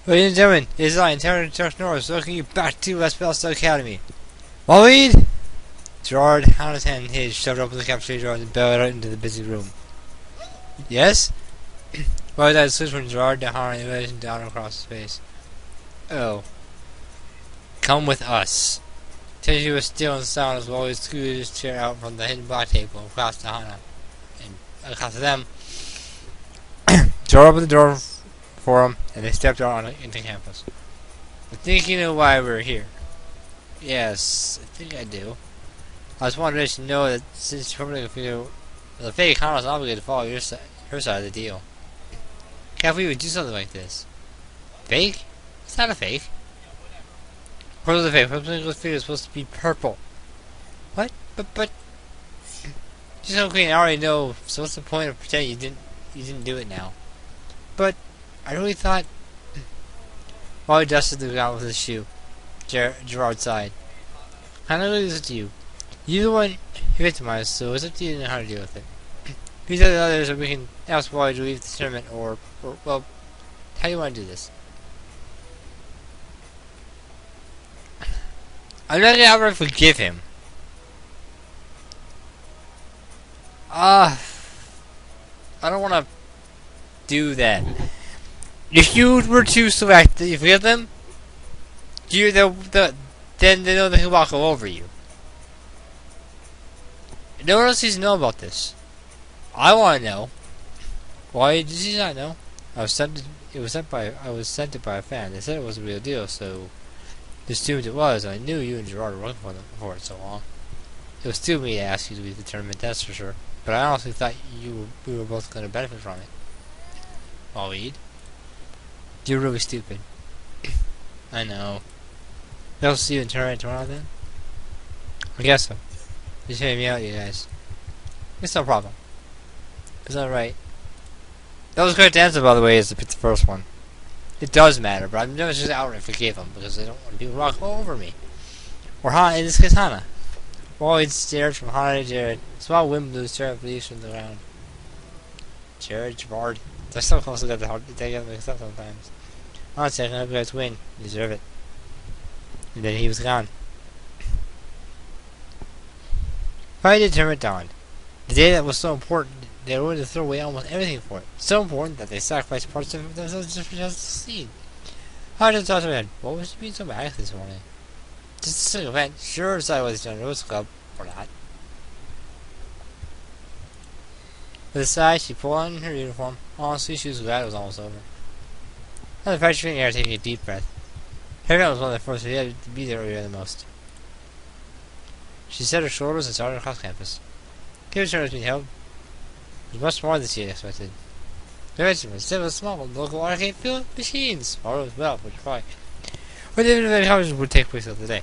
Ladies and gentlemen, it is I, Intelligent Norris, welcoming you back to West Bellstar Academy. Waleed! Gerard, Hannes, and His shoved open the cafeteria and barreled out into the busy room. Yes? Well, that switch from Gerard to Hannes and relation down across space. Oh. Come with us. Tenshi was still in silence while he scooted his chair out from the hidden black table across to Hana. And across to them. Gerard opened the door for him, and they stepped out into campus. I think you know why we're here. Yes, I think I do. I just wanted to let you know that since you're the fake Hana is obligated to follow her side of the deal. Can't we would do something like this? Fake? It's not a fake. Of course it's a fake. Purple figure is supposed to be purple. What? But just so clean, I already know, so what's the point of pretending you didn't do it now? But I really thought while he dusted the ground with his shoe, Gerard sighed. I know this is to you. You're the one who victimized, so it's up to you to know how to deal with it. If you tell the others that we can ask why to leave the tournament or well, how do you want to do this? I'm not gonna outright forgive him. I don't wanna do that. If you were to select that you forgive them, then they know they can walk all over you. No one else needs to know about this. I want to know. Why did you not know? I was sent it by a fan. They said it was a real deal, so they assumed it was. And I knew you and Gerard were working for it so long. It was stupid of me to ask you to leave the tournament, that's for sure. But I honestly thought we were both going to benefit from it. Waleed, you're really stupid. I know. I'll see you in tournament tomorrow then? I guess so. Just hear me out, you guys. It's no problem. It's alright. That was a correct answer, by the way, is to pick the first one. It does matter, but I'm never just outright forgive them because I don't want people to walk all over me. Or Hana, in this case, Hana. Waleed stared from Hana to Jared. Small wind blew Jared leaves from the ground. Jared, Gerard. They're so close together, they get mixed up sometimes. Honestly, I can help you guys win. You deserve it. And then he was gone. Finally, the tournament dawned. The day that was so important, they were willing to throw away almost everything for it. So important that they sacrificed parts of themselves just to succeed. I just thought to my what was she being so mad this morning? Just a single event. Sure, decided whether to join the Rose Club or not. With a sigh, she pulled on her uniform. Honestly, she was glad it was almost over. Now the freshman in the air taking a deep breath. Harriet was one of the first who had to be there earlier than most. She set her shoulders and started across campus. Given turn was being held. It was much more than she had expected. The regiment instead was small, local arcade filled with machines. Or as well, which probably where the event conference would take place the day.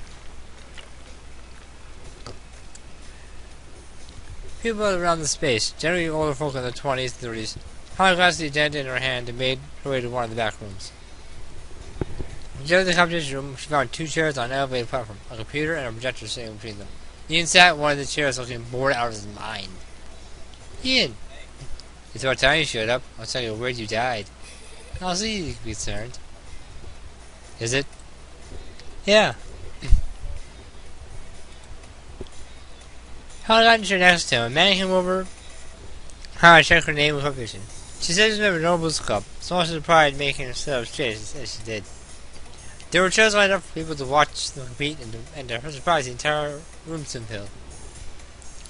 People around the space, generally older folk in their 20s and 30s, held a glass of the agenda in her hand and made her way to one of the back rooms. In the competition room, she found two chairs on an elevated platform, a computer and a projector sitting between them. Ian sat in one of the chairs looking bored out of his mind. Ian! It's about time you showed up. I'll tell you where you died. I'll see you be concerned. Is it? Yeah. Hannah got in chair next to him, and man came over. Hannah checked her name with her vision. She said she remembered Noble's Club, so much of the pride making herself straight as she did. There were chairs lined up for people to watch them compete, and to her surprise, the entire room soon filled.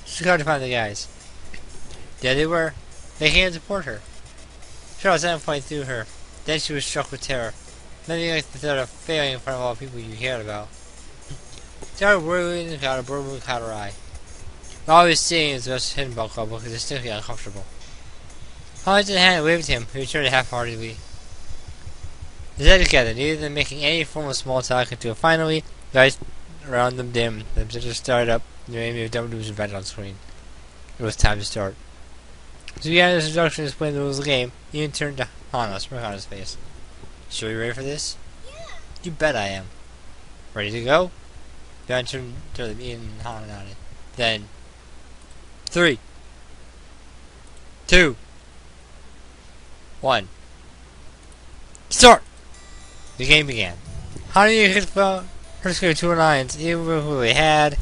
She tried to find the guys. There they were. They came to support her. Charles at point through her. Then she was struck with terror. Nothing like the thought of failing in front of all the people you cared about. Sarah whirling in the crowd, a bird moved caught her eye. All he was seeing was the West Hiddenball Club, looking distinctly uncomfortable. Holly took the hand and waved at him, who returned it half-heartedly. They sat together, neither of them making any form of small talk until finally, the lights around them dimmed, the projector started up, and the name of WW's event on screen. It was time to start. As we began this introduction to explain the rules of the game, Ian turned to Hana, a smirk on his face. So you ready for this? Yeah. You bet I am. Ready to go? Then turned to them, Ian and Hana nodded. Then, 3, 2, 1, start! The game began. Honey could spell her score 2 lines, even with who they had.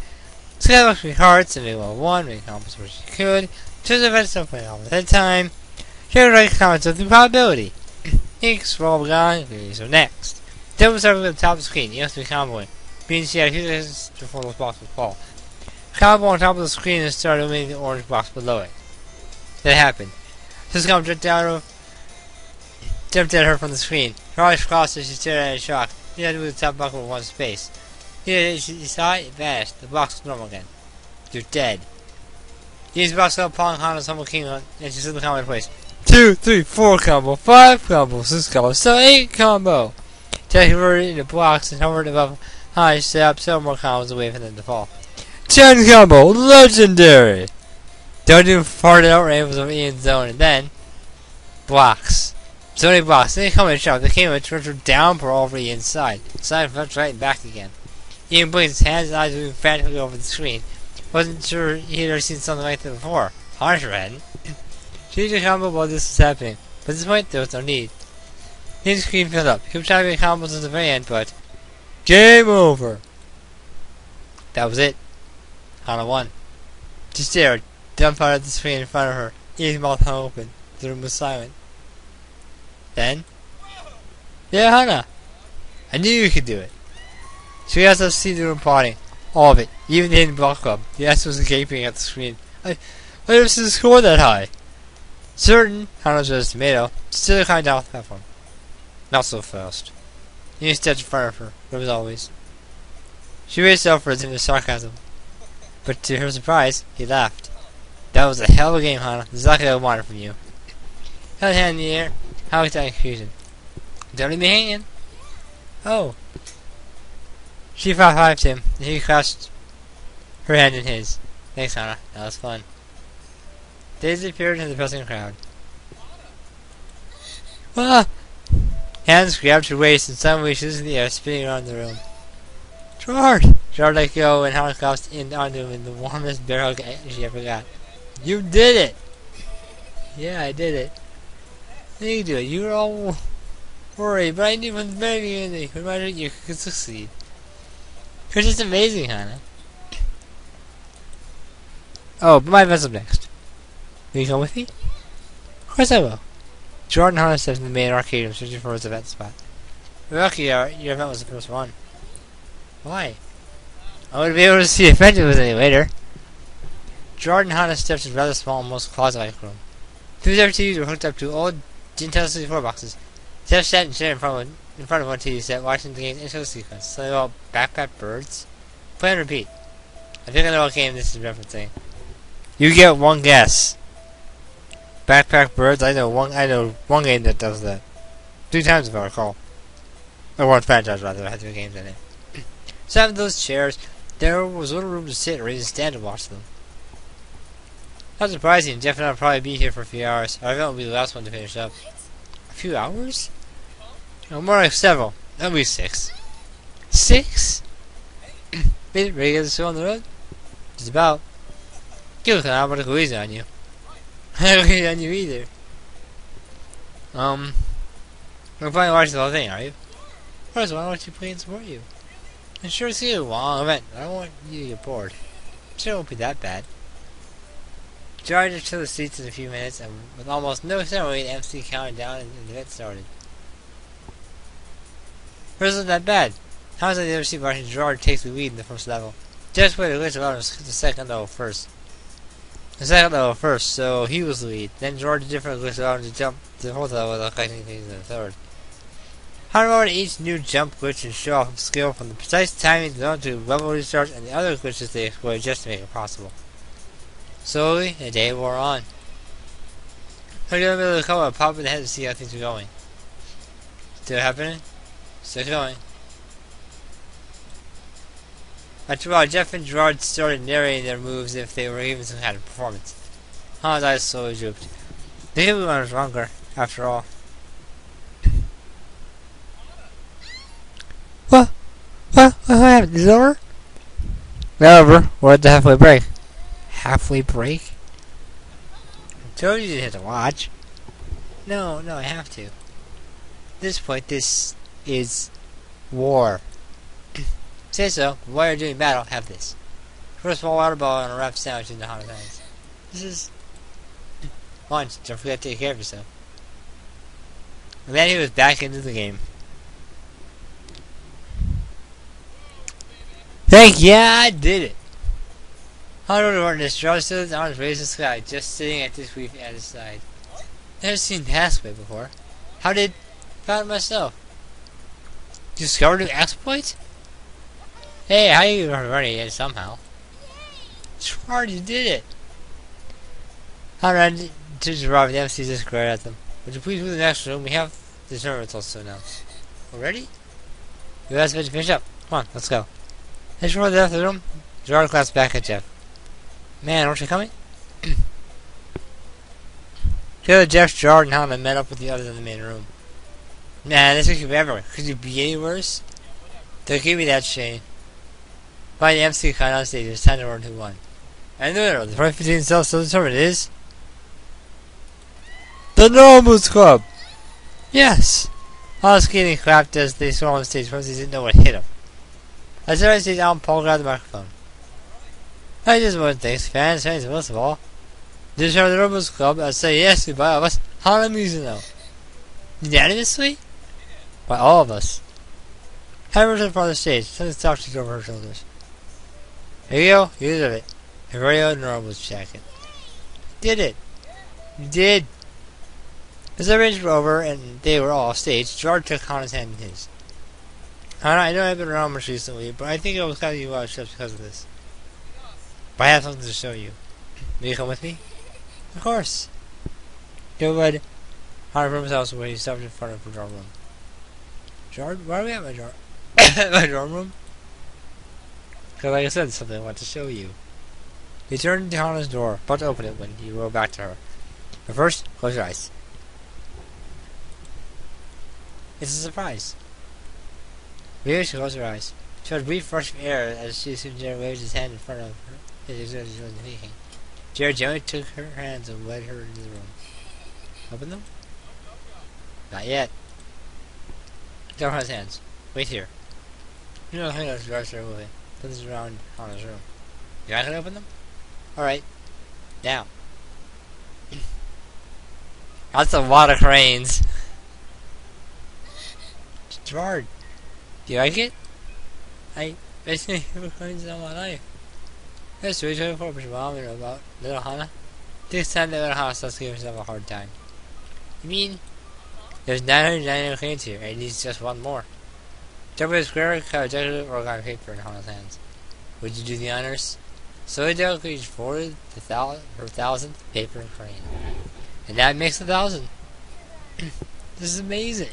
Sky looked for hearts, and they well won, they accomplished what she could. Just events don't play all at that time. She had right comments of the probability. Inks were all gone, so next. Then we started at the top of the screen, you have to be comboing. Means she had a few seconds before those boxes would fall. Combo on top of the screen and started illuminating the orange box below it. That happened. This combo jumped at her from the screen. Her eyes crossed as she stared at it in shock. She had to move the top box with one space. She saw it, it vanished. The box was normal again. You're dead. These box up upon Hana's humble kingdom, and she stood the combo in place. 2, 3, 4 combo, 5 combo, 6 combo, 7, 8 combo. She converted it into blocks and hovered above Hana, set up several more combos away from them to fall. 10 combo, legendary! Don't do farted out rainbows over Ian's zone, and then blocks. So many blocks. Then they come in shot. They came in to downpour all over the inside. Side, left, right, and back again. Ian blinked his hands and eyes moving frantically over the screen. Wasn't sure he had ever seen something like that before. Hana sure hadn't. She did a combo while this was happening, but at this point there was no need. Ian's screen filled up. He was trying to make combos at the very end, but game over. That was it. Hana won. She stared, dumbfounded at the screen in front of her. Ian's mouth hung open. The room was silent. Then, yeah, Hana, I knew you could do it. She has us see the room plotting. All of it, even the hidden block club. The S was gaping at the screen. I never seen the score that high. Certain, Hana was just a tomato, still climbed down the platform. Not so fast. Ian stepped in front of her, but as always. She raised upwards in sarcasm. But to her surprise, he laughed. That was a hell of a game, Hana. Exactly what I wanted from you. Held hand in the air. How was that confusion? Don't leave me hanging. Oh. She high-fived him, and he clasped her hand in his. Thanks, Hana. That was fun. They disappeared into the pressing crowd. Ah! Hands grabbed her waist, and suddenly she was in the air, spinning around the room. Gerard! Gerard let go, and Hana collapsed in onto him in the warmest bear hug she ever got. You did it! Yeah, I did it. You do it. You were all worried, but I knew from the very beginning that you could succeed. You're just amazing, Hana. Oh, but my event's up next. Will you come with me? Of course I will. Jordan Hana stepped in the main arcade room, searching for his event spot. You're lucky your event was the first one. Why? I wouldn't be able to see if it was any later. Jordan Hana stepped in a rather small, almost closet-like room. Two separate TVs were hooked up to old Nintendo 64 boxes. Jeff sat and stared in front of one TV set, watching the game's intro sequence. Something about backpack birds. Play and repeat. I think I know what game this is referencing. You get one guess. Backpack birds. I know one game that does that. 3 times if I recall. Or one franchise rather. That had 3 games in it. Sat in those chairs. There was little room to sit or even stand and watch them. Not surprising, Jeff and I will probably be here for a few hours. Our event will be the last one to finish up. A few hours? No, more like several. At least 6. 6? Ready to get the show on the road? Just about. Give a I'm gonna go easy on you. I don't easy on you either. We're probably watching the whole thing, are you? First, why don't you play and support you? I'm sure it's a long event. I don't want you to get bored. Sure, it won't be that bad. Charged to the seats in a few minutes, and with almost no ceremony, the MC counted down and the event started. Hers wasn't that bad. How was I the other seat watching Gerard take the lead in the first level? Just played a glitch around the second level first. The second level first, so he was the lead. Then Gerard did different glitch around to jump to the fourth level without collecting things in the third. How to remember each new jump glitch and show off skill from the precise timing to level restart and the other glitches they exploited just to make it possible. Slowly, the day wore on. I got in the middle of the call and popped in the head to see how things were going. Still happening? Still going. After a while, Jeff and Gerard started narrating their moves if they were even some kind of performance. Hana's eyes slowly drooped. The game was longer, after all. What happened? Is it over? Not over. We're at the halfway break. Halfway break? I told you didn't have to watch. No, I have to. At this point, this is war. Say so, but while you're doing battle, have this. First small water bottle and a wrapped sandwich in the Hana's hands. This is lunch. Don't forget to take care of yourself. And then he was back into the game. Thank yeah, I did it. How do I run this? Draw still on his raised the sky, just sitting at this reef at his side. Never seen Passway before. How did found myself? Discovered an exploit? Hey, how you running it somehow? Smart, you did it. I ran to Gerard, the MC just glared at them. Would you please move to the next room? We have the server results to announce. Already? You guys better finish up. Come on, let's go. As for the other room, Gerard glanced back at Jeff. Man, aren't you coming? Together, Jeff, Gerard, and Hannah met up with the others in the main room. Man, this could be everywhere. Could you be any worse? Don't give me that, Shane. By the MC kind on stage, it's time to run who won. And the winner of the 2015 self-service tournament is the Normals Club! Yes! All skating clapped as they saw on stage because they didn't know what hit them. As they stage, Alan Paul grabbed the microphone. I just want to thank fans, most of all. This is the Normals Club. I say yes to by all of us. Hana Mizuno. Unanimously? By all of us. Hammer to the front of the stage, something soft over her shoulders. Here you go, use of it. A radio Normals jacket. Did it! You did! As the arrangements were over and they were all off stage, Gerard took Hana's hand in his. Hana, I know I've been around much recently, but I think I was kind of you out of trips because of this. But I have something to show you. Will you come with me? Of course. Go ahead. Hana from his house where he stopped in front of her dorm room. Gerard, why are we at my dorm? My dorm room? Because like I said, something I want to show you. He turned to Hana's door, about to open it when he rolled back to her. But first, close your eyes. It's a surprise. Maybe she closed her eyes. She had a brief rush of air as she assumed Jared waved his hand in front of her. His exertion wasn't speaking. Jared gently took her hands and led her into the room. Open them? Not yet. Don't hold his hands. Wait here. You know, hang on, the guards are moving. Put this around Hana's room. You not gonna open them? Alright. Now. That's a lot of cranes. Gerard, do you like it? I basically have cranes all my life. That's really 24 for mom, you know about little Hana. This time that little Hana starts giving herself a hard time. You mean there's 999 cranes here, and he needs just one more. Jump with a square cut decorative origami paper in Hana's hands. Would you do the honors? So delicately forwarded her 1,000th paper crane. And that makes 1,000. This is amazing.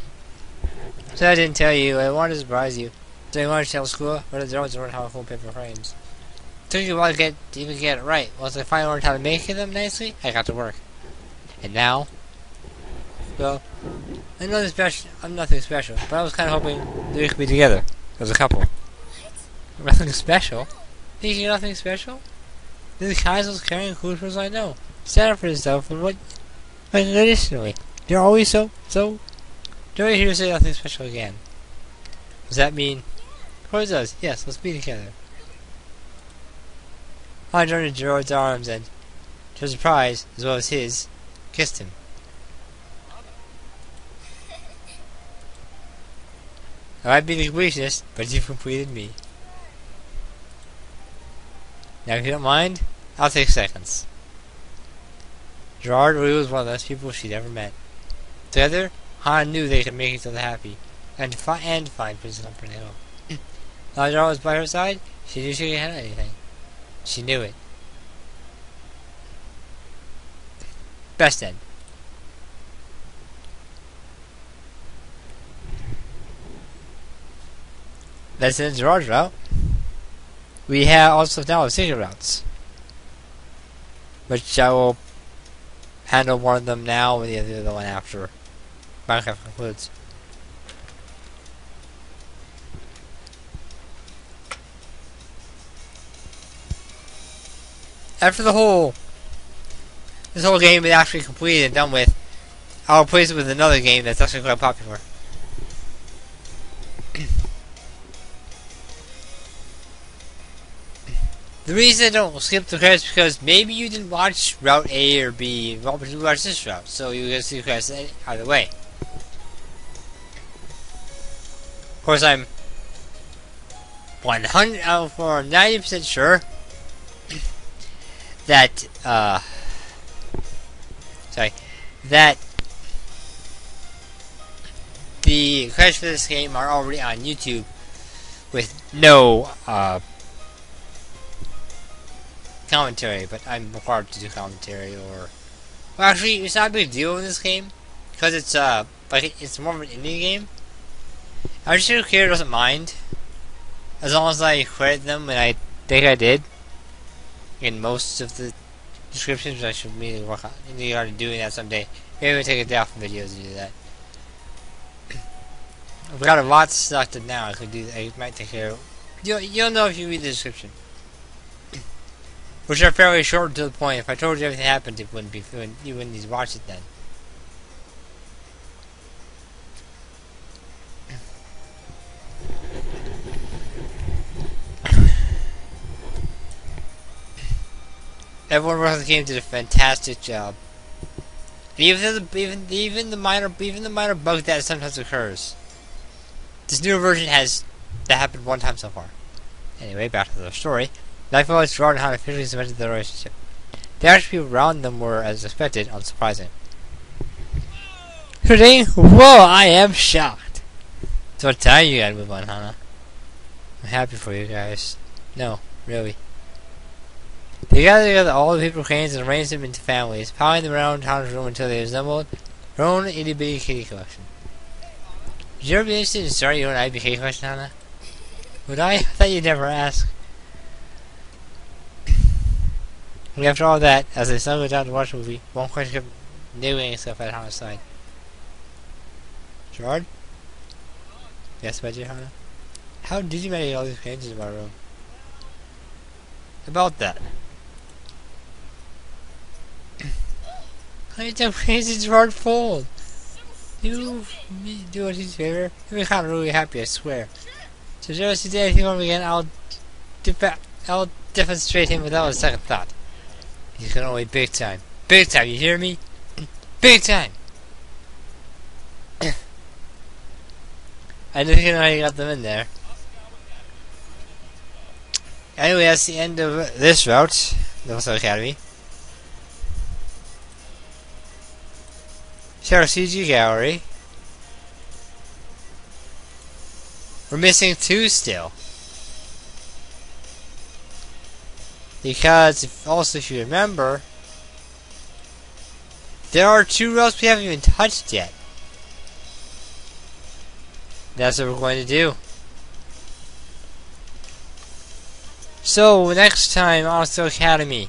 So I didn't tell you, I wanted to surprise you. So you want to tell school, but the drones learn how to hold paper frames. Took you a while to even get it right. Once I finally learned how to make them nicely, I got to work. And now, well, I'm nothing special, but I was kind of hoping that we could be together as a couple. Nothing special? Thinking nothing special? These guys was carrying clues I know. Stand up for yourself and what? Like additionally, you're always so. Don't wait here to say nothing special again. Does that mean? Of course it does. Yes, let's be together. I joined in Gerard's arms and, to his surprise, as well as his, kissed him. I might be the completionist, but you've completed me. Now, if you don't mind, I'll take seconds. Gerard really was one of those people she'd ever met. Together, Hana knew they could make each other happy, and find Princess Comfort Hill. Now Gerard was by her side, she knew she could handle anything. She knew it. Best end. That's in Gerard's route. We have also now secret routes, which I will handle one of them now and the other one after Minecraft concludes. After this whole game is actually completed and done with, I'll replace it with another game that's actually quite popular. The reason I don't skip the credits is because maybe you didn't watch Route A or B, but you watched this route, so you're gonna see the credits either way. Of course, I'm 100 out for 90% sure that that the credits for this game are already on YouTube with no commentary, but I'm required to do commentary. Or well, actually, it's not a big deal in this game because it's like it's more of an indie game. I'm sure the creator doesn't mind as long as I credit them, and I think I did in most of the descriptions. I should really work on doing that someday. Maybe we'll take a day off from videos and do that. I've got a lot selected now. I could do. I might take care of. You'll know if you read the description, which are fairly short and to the point. If I told you everything happened, it wouldn't be. You wouldn't need to watch it then. Everyone working on the game did a fantastic job. Even the minor bug that sometimes occurs. This newer version has that happened one time so far. Anyway, back to the story. Nightfall is Gerard and Hannah officially cemented their relationship. The actual people around them were, as expected, unsurprising. Today, whoa, I am shocked. So what time you gotta move on, Hannah? I'm happy for you guys. No, really. They gathered together all the paper cranes and arranged them into families, piling them around Hannah's room until they assembled their own itty-bitty kitty collection. Would you ever be interested in starting your own IBK collection, Hannah? Would I? I thought you'd never ask. And after all that, as they snuggled down to watch the movie, one question kept niggling itself at Hannah's side. Gerard? Yes, my dear Hannah? How did you manage all these cranes in my room? About that. How many times cranes did Gerard fold? Do us a favor. You'll be kind of really happy, I swear. So if you ever see anything from him again, I'll demonstrate him without a second thought. He's gonna wait big time. Big time, you hear me? Big time! I didn't know how you got them in there. Anyway, that's the end of this route. The Asagao Academy. Share CG gallery. We're missing 2 still. Because, if you remember, there are 2 routes we haven't even touched yet. That's what we're going to do. So, next time on Asagao Academy,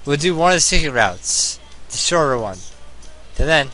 we'll do one of the secret routes. The shorter one. Till then.